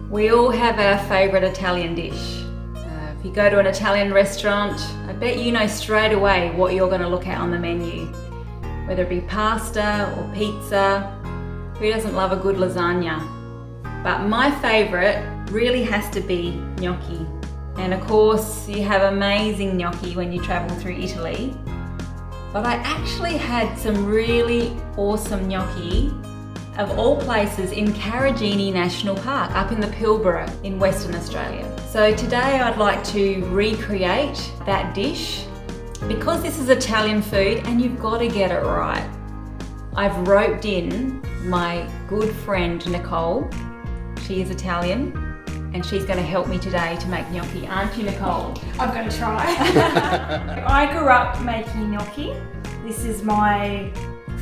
We all have our favourite Italian dish. If you go to an Italian restaurant, I bet you know straight away what you're going to look at on the menu. Whether it be pasta or pizza, who doesn't love a good lasagna? But my favourite really has to be gnocchi. And of course, you have amazing gnocchi when you travel through Italy. But I actually had some really awesome gnocchi of all places in Carragini National Park up in the Pilbara in Western Australia. So today I'd like to recreate that dish because this is Italian food and you've got to get it right. I've roped in my good friend Nicole. She is Italian and she's going to help me today to make gnocchi, aren't you, Nicole? I'm going to try. I grew up making gnocchi. This is my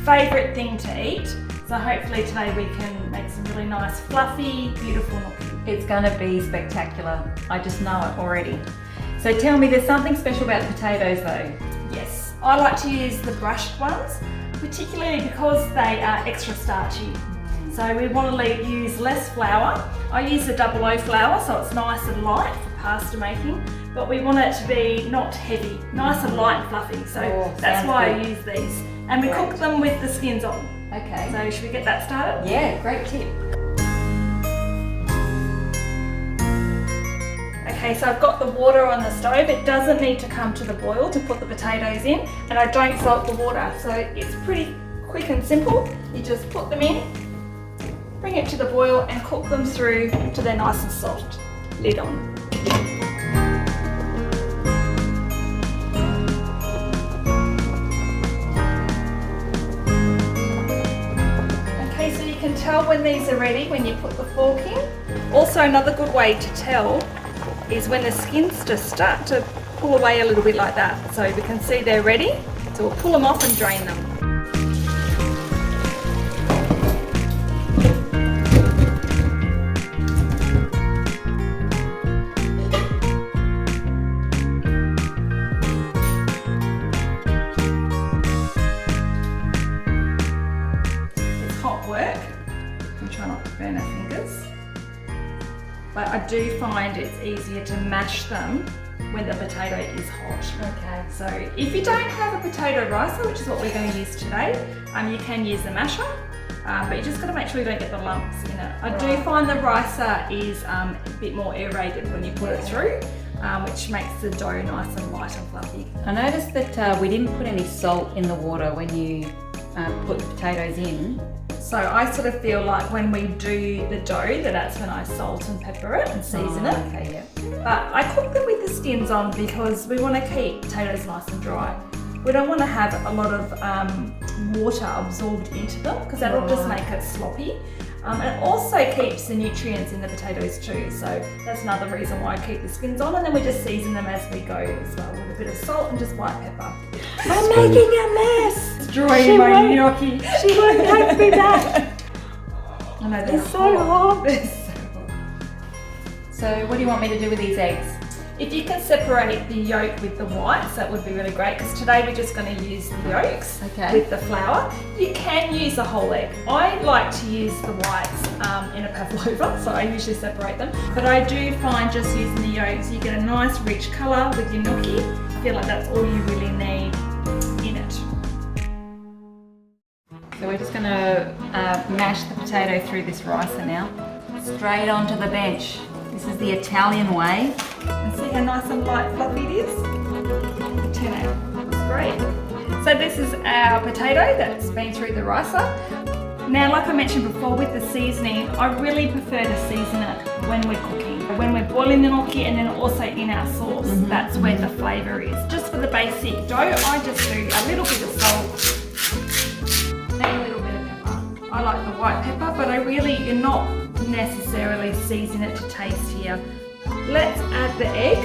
favourite thing to eat. So hopefully today we can make some really nice, fluffy, beautiful gnocchi. It's going to be spectacular. I just know it already. So tell me, there's something special about the potatoes though? Yes, I like to use the brushed ones, particularly because they are extra starchy. So we want to use less flour. I use the double O flour, so it's nice and light for pasta making, but we want it to be not heavy, nice and light and fluffy. So that's why I use these. And we cook them with the skins on. Okay. So should we get that started? Yeah, great tip. Okay, so I've got the water on the stove. It doesn't need to come to the boil to put the potatoes in, and I don't salt the water, so it's pretty quick and simple. You just put them in, bring it to the boil and cook them through till they're nice and soft. Lid on. Okay, so you can tell when these are ready when you put the fork in. Also, another good way to tell is when the skins just start to pull away a little bit like that. So we can see they're ready. So we'll pull them off and drain them. It's hot work. I'm trying not to burn our fingers. But I do find it's easier to mash them when the potato is hot. Okay. So if you don't have a potato ricer, which is what we're going to use today, you can use the masher, but you just got to make sure you don't get the lumps in it. I do find the ricer is a bit more aerated when you put it through, which makes the dough nice and light and fluffy. I noticed that we didn't put any salt in the water when you put the potatoes in. So I sort of feel like when we do the dough, that's when I salt and pepper it and season it. Okay, yeah. But I cook them with the skins on because we want to keep potatoes nice and dry. We don't want to have a lot of water absorbed into them because that'll just make it sloppy. And it also keeps the nutrients in the potatoes too. So that's another reason why I keep the skins on, and then we just season them as we go as well with a bit of salt and just white pepper. I'm making a mess! Destroying my gnocchi. She won't have me back! I know It's so hot! They're so hot. So what do you want me to do with these eggs? If you can separate the yolk with the whites, that would be really great, because today we're just going to use the yolks with the flour. You can use a whole egg. I like to use the whites in a pavlova, so I usually separate them. But I do find just using the yolks, you get a nice rich colour with your gnocchi. I feel like that's all you really need in it. So we're just going to mash the potato through this ricer now. Straight onto the bench. This is the Italian way. And see how nice and light fluffy it is? 10 out. It's great. So this is our potato that's been through the ricer. Now, like I mentioned before with the seasoning, I really prefer to season it when we're cooking. When we're boiling the gnocchi and then also in our sauce, that's where the flavour is. Just for the basic dough, I just do a little bit of salt and a little bit of pepper. I like the white pepper, but you're not necessarily season it to taste here. Let's add the egg.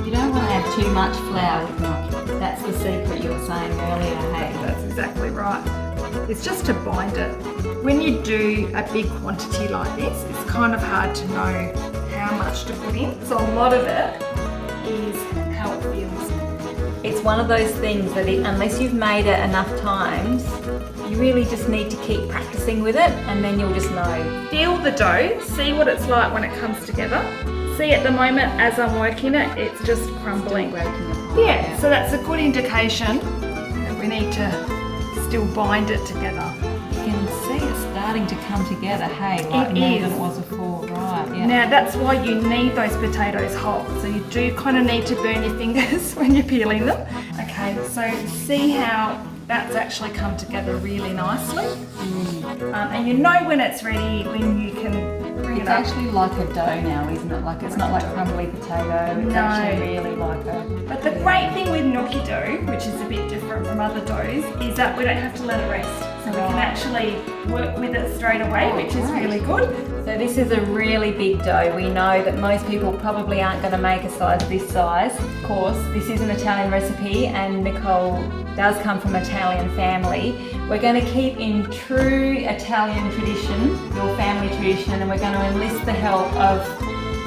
You don't want to add too much flour with gnocchi. That's the secret you were saying earlier, hey? That's exactly right. It's just to bind it. When you do a big quantity like this, it's kind of hard to know how much to put in. So a lot of it is how it feels. It's one of those things that unless you've made it enough times, You really just need to keep practicing with it and then you'll just know. Feel the dough, see what it's like when it comes together. See, at the moment as I'm working it, it's just crumbling. Breaking apart. Yeah, so that's a good indication that we need to still bind it together. You can see it's starting to come together, hey, like It more is. than it was before, right? Yeah. Now that's why you need those potatoes hot. So you do kind of need to burn your fingers when you're peeling them. Okay, so see how that's actually come together really nicely. And you know when it's ready, when you can bring It's it up. actually like a dough now, isn't it? Like it's not like crumbly potato, it's No. actually really like a... But the great thing with gnocchi dough, which is a bit different from other doughs, is that we don't have to let it rest. So we can actually work with it straight away, which is really good. So this is a really big dough. We know that most people probably aren't going to make a size this size. Of course, this is an Italian recipe and Nicole does come from an Italian family. We're going to keep in true Italian tradition, your family tradition, and we're going to enlist the help of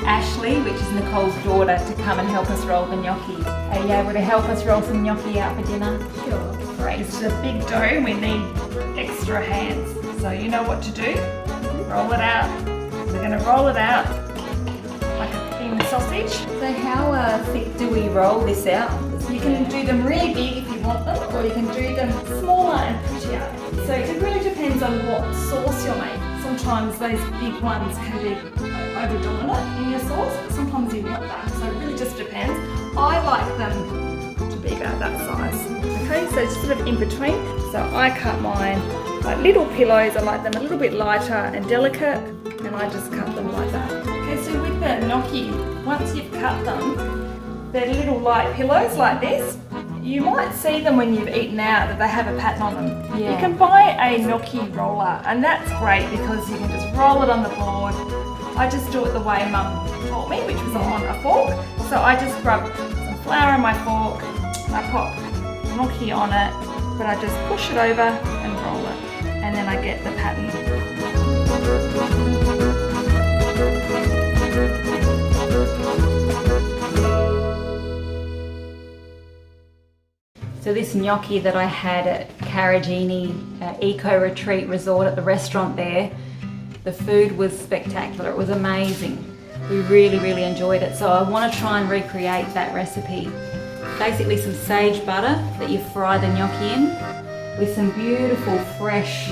Ashley, which is Nicole's daughter, to come and help us roll the gnocchi. Are you able to help us roll some gnocchi out for dinner? Sure. Great. It's a big dough, we need extra hands. So you know what to do. Roll it out. We're going to roll it out like a thin sausage. So how thick do we roll this out? You can do them really big if you want them, or you can do them smaller and prettier. So it really depends on what sauce you're making. Sometimes those big ones can be over dominant in your sauce, but sometimes you want that. So it really just depends. I like them to be about that size. Okay, so it's sort of in between. So I cut mine like little pillows. I like them a little bit lighter and delicate, and I just cut them like that. Okay, so with the gnocchi, once you've cut them, they're little light pillows like this. You might see them when you've eaten out that they have a pattern on them. Yeah. You can buy a gnocchi roller, and that's great because you can just roll it on the board. I just do it the way Mum taught me, which was on a fork. So I just rub some flour on my fork, I pop gnocchi on it, but I just push it over and roll it, and then I get the pattern. So this gnocchi that I had at Carragini Eco Retreat Resort at the restaurant there, the food was spectacular, it was amazing. We really, really enjoyed it. So I want to try and recreate that recipe. Basically some sage butter that you fry the gnocchi in with some beautiful fresh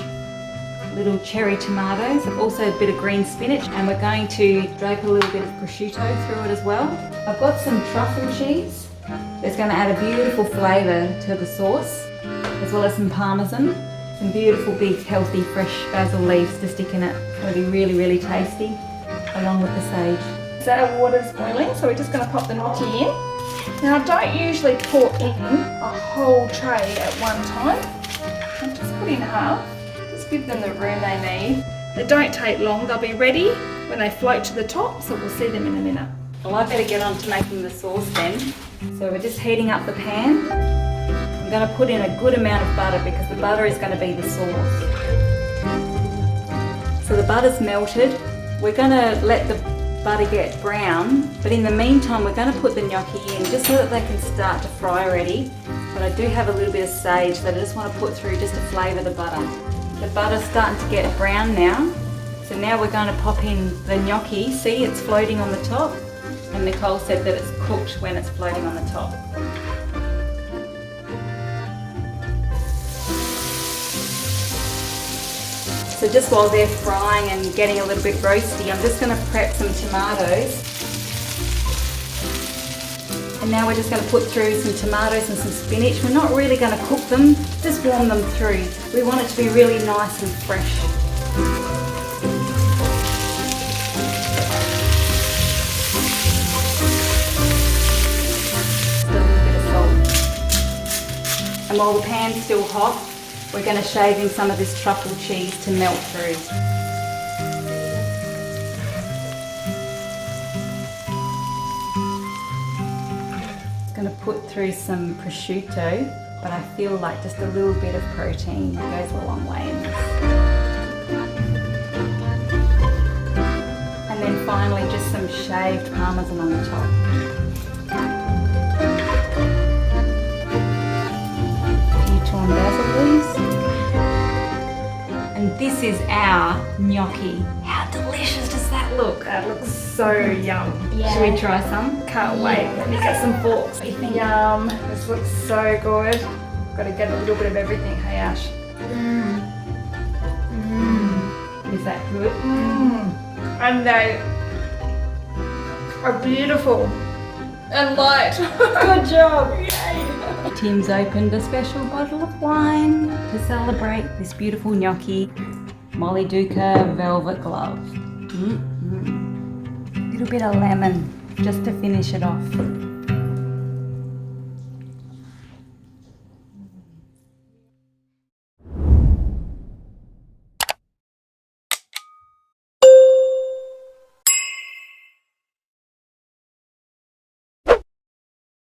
little cherry tomatoes, also a bit of green spinach, and we're going to drape a little bit of prosciutto through it as well. I've got some truffle cheese. It's going to add a beautiful flavour to the sauce, as well as some parmesan, some beautiful big healthy fresh basil leaves to stick in it. It'll be really, really tasty, along with the sage. So our water's boiling, so we're just going to pop the gnocchi in. Now I don't usually pour in a whole tray at one time. I just put in half, just give them the room they need. They don't take long, they'll be ready when they float to the top, so we'll see them in a minute. Well, I better get on to making the sauce then. So we're just heating up the pan. I'm going to put in a good amount of butter because the butter is going to be the sauce. So the butter's melted. We're going to let the butter get brown, but in the meantime we're going to put the gnocchi in just so that they can start to fry already. But I do have a little bit of sage that I just want to put through just to flavour the butter. The butter's starting to get brown now. So now we're going to pop in the gnocchi. See, it's floating on the top. And Nicole said that it's cooked when it's floating on the top. So just while they're frying and getting a little bit roasty, I'm just going to prep some tomatoes. And now we're just going to put through some tomatoes and some spinach. We're not really going to cook them, just warm them through. We want it to be really nice and fresh. And while the pan's still hot, we're going to shave in some of this truffle cheese to melt through. Going to put through some prosciutto, but I feel like just a little bit of protein goes a long way in this. And then finally just some shaved parmesan on the top. Basil leaves. And this is our gnocchi. How delicious does that look? That looks so yum. Yeah. Should we try some? Can't wait. Let me get some forks. What do you think? Yum. This looks so good. Got to get a little bit of everything. Hey Ash. Is that good? And they are beautiful and light. Good job. Yay. Tim's opened a special bottle of wine to celebrate this beautiful gnocchi. Molly Duca velvet glove. Little bit of lemon just to finish it off.